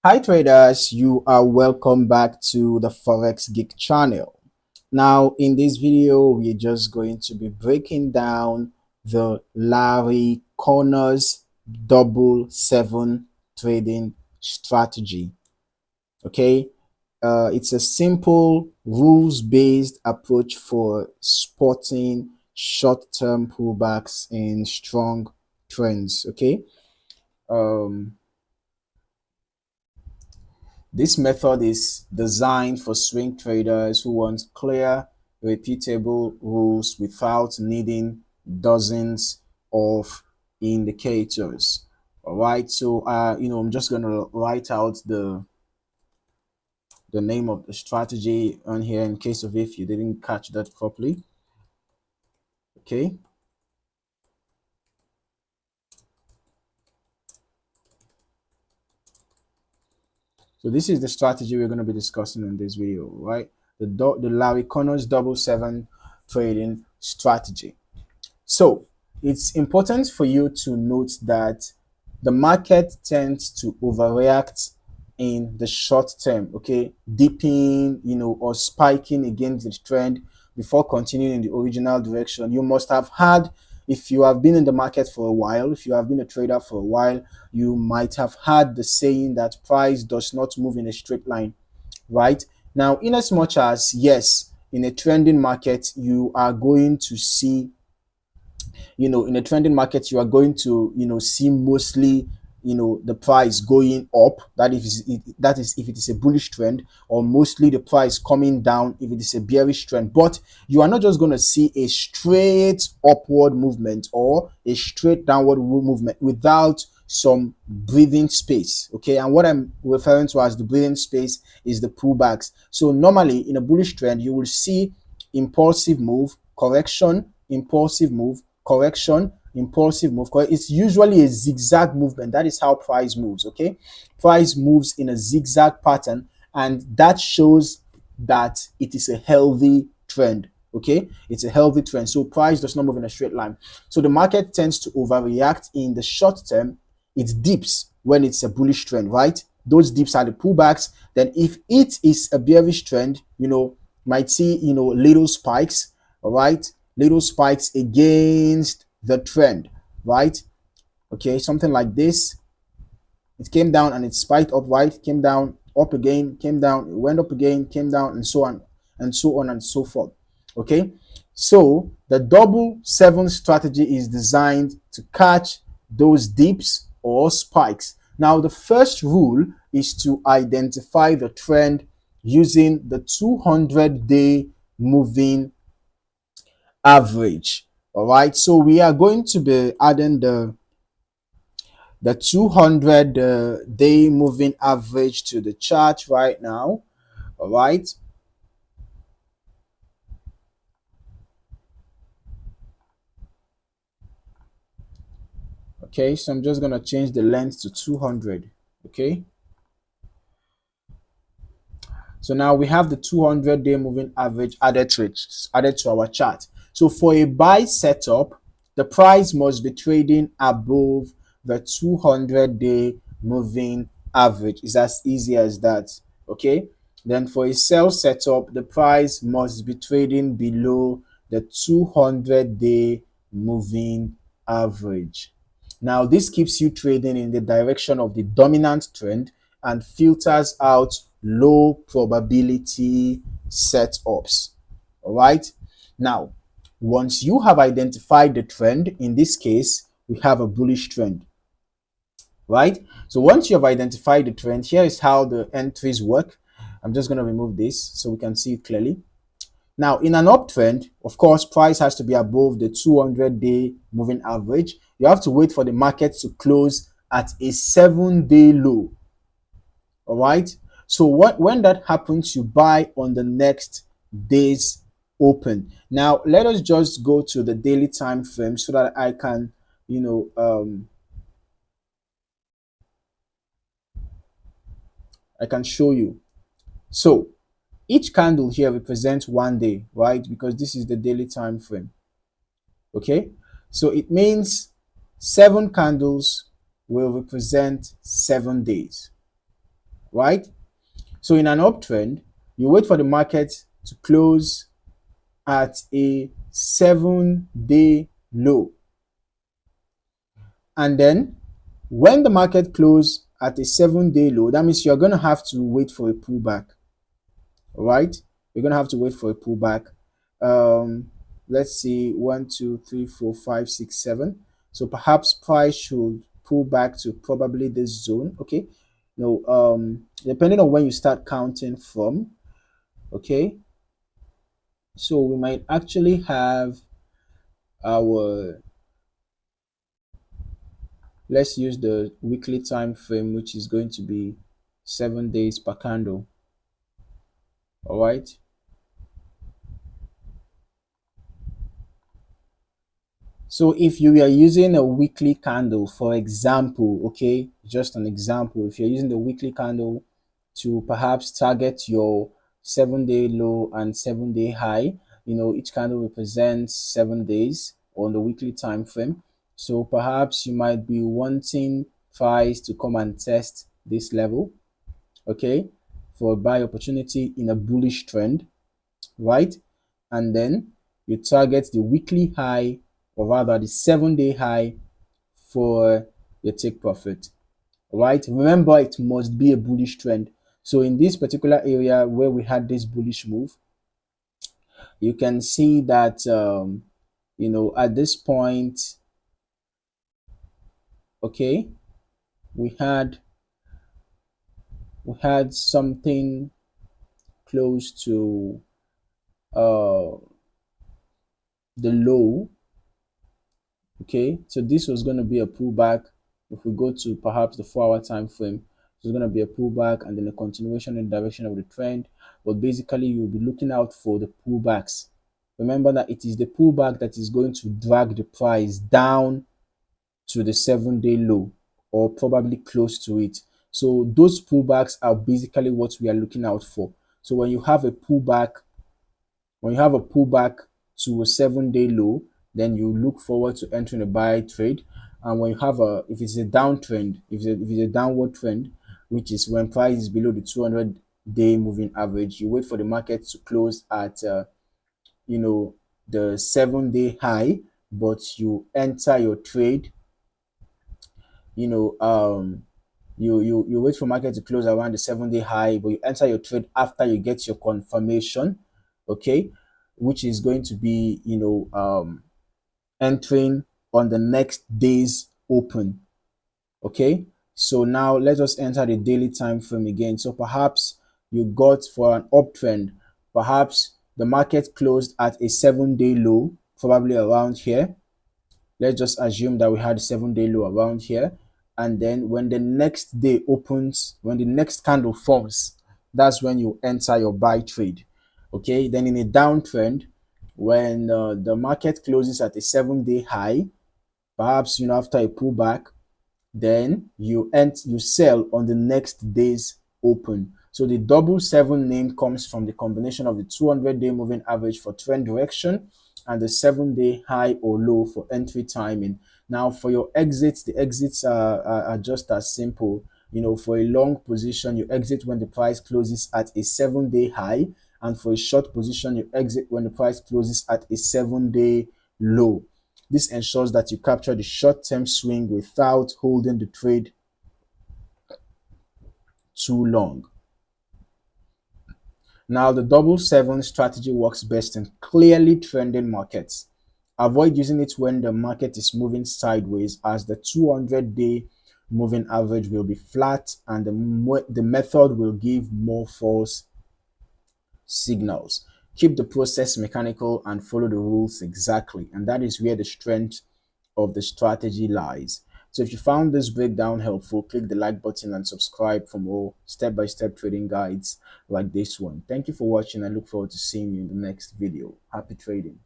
Hi traders, you are welcome back to the Forex Geek channel. Now in this video, we're just going to be breaking down the Larry Connors double seven trading strategy. Okay, it's a simple rules-based approach for spotting short-term pullbacks in strong trends. Okay. Um, This method is designed for swing traders who want clear, repeatable rules without needing dozens of indicators. All right, so I'm just gonna write out the name of the strategy on here in case of if you didn't catch that properly. Okay. So this is the strategy we're going to be discussing in this video, right? The Larry Connors double seven trading strategy. So it's important for you to note that the market tends to overreact in the short term, okay, dipping, or spiking against the trend before continuing in the original direction. You must have had, if you have been in the market for a while, if you have been a trader for a while, you might have had the saying that price does not move in a straight line, right? Now, in as much as, yes, in a trending market, you are going to see, in a trending market, you are going to, see mostly, the price going up. That is if it is a bullish trend, or mostly the price coming down if it is a bearish trend. But you are not just going to see a straight upward movement or a straight downward movement without some breathing space. Okay, and what I'm referring to as the breathing space is the pullbacks. So normally in a bullish trend, you will see impulsive move, correction, impulsive move, correction, impulsive move. It's usually a zigzag movement. That is how price moves. Okay, price moves in a zigzag pattern, and that shows that it is a healthy trend. Okay, it's a healthy trend. So price does not move in a straight line. So the market tends to overreact in the short term. It dips when it's a bullish trend, right? Those dips are the pullbacks. Then if it is a bearish trend, might see, little spikes, all right? Little spikes against the trend, right? Okay, something like this. It came down and it spiked up, right? Came down, up again, came down, it went up again, came down, and so on, and so on, and so forth. Okay, so the double seven strategy is designed to catch those dips or spikes. Now, the first rule is to identify the trend using the 200-day moving average. All right, so we are going to be adding the 200-day moving average to the chart right now. All right, okay, so I'm just going to change the length to 200. Okay, so now we have the 200-day moving average added to our chart. So for a buy setup, the price must be trading above the 200-day moving average. It's as easy as that. Okay, then for a sell setup, the price must be trading below the 200-day moving average. Now this keeps you trading in the direction of the dominant trend and filters out low probability setups. All right, now once you have identified the trend, in this case we have a bullish trend, right? So once you have identified the trend, here is how the entries work. I'm just going to remove this so we can see it clearly. Now, in an uptrend, of course, price has to be above the 200-day moving average. You have to wait for the market to close at a 7-day low. All right. So when that happens, you buy on the next day's open. Now, let us just go to the daily time frame so that I can, I can show you. So each candle here represents 1 day, right? Because this is the daily time frame. Okay, so it means 7 candles will represent 7 days. right? So in an uptrend, you wait for the market to close at a 7-day low. And then when the market closes at a 7-day low, that means you're going to have to wait for a pullback, right? You're going to have to wait for a pullback. Let's see, 1, 2, 3, 4, 5, 6, 7. So perhaps price should pull back to probably this zone. Okay. No, depending on when you start counting from. Okay. So we might actually have our, let's use the weekly time frame, which is going to be 7 days per candle. All right. So if you are using a weekly candle, for example, okay, just an example, if you're using the weekly candle to perhaps target your 7-day low and 7-day high, each candle represents 7 days on the weekly time frame. So perhaps you might be wanting price to come and test this level, okay, for a buy opportunity in a bullish trend, right? And then you target the weekly high, or rather the 7-day high, for your take profit, right? Remember, it must be a bullish trend. So in this particular area where we had this bullish move, you can see that at this point, okay, we had something close to uh the low. Okay, so this was going to be a pullback. If we go to perhaps the 4-hour time frame, it's going to be a pullback and then a continuation in the direction of the trend. But basically, you'll be looking out for the pullbacks. Remember that it is the pullback that is going to drag the price down to the 7-day low, or probably close to it. So those pullbacks are basically what we are looking out for. So when you have a pullback, to a 7-day low, then you look forward to entering a buy trade. And when you have if it's a downtrend, if it's a downward trend, which is when price is below the 200-day moving average, you wait for the market to close at the 7-day high, but you enter your trade. You wait for market to close around the 7-day high, but you enter your trade after you get your confirmation, okay, which is going to be entering on the next day's open. Okay, so now let us enter the daily time frame again. So perhaps you got for an uptrend, perhaps the market closed at a 7-day low, probably around here. Let's just assume that we had a 7-day low around here. And then when the next day opens, when the next candle forms, that's when you enter your buy trade. Okay, then in a downtrend, when the market closes at a 7-day high, perhaps after a pullback, then you sell on the next day's open. So the 7 name comes from the combination of the 200-day moving average for trend direction and the 7-day high or low for entry timing. Now for your exits, the exits are just as simple. For a long position, you exit when the price closes at a 7-day high, and for a short position, you exit when the price closes at a 7-day low. This ensures that you capture the short-term swing without holding the trade too long. Now, the 7 strategy works best in clearly trending markets. Avoid using it when the market is moving sideways, as the 200-day moving average will be flat and the method will give more false signals. Keep the process mechanical and follow the rules exactly, and that is where the strength of the strategy lies. So if you found this breakdown helpful, click the like button and subscribe for more step-by-step trading guides like this one. Thank you for watching. I look forward to seeing you in the next video. Happy trading.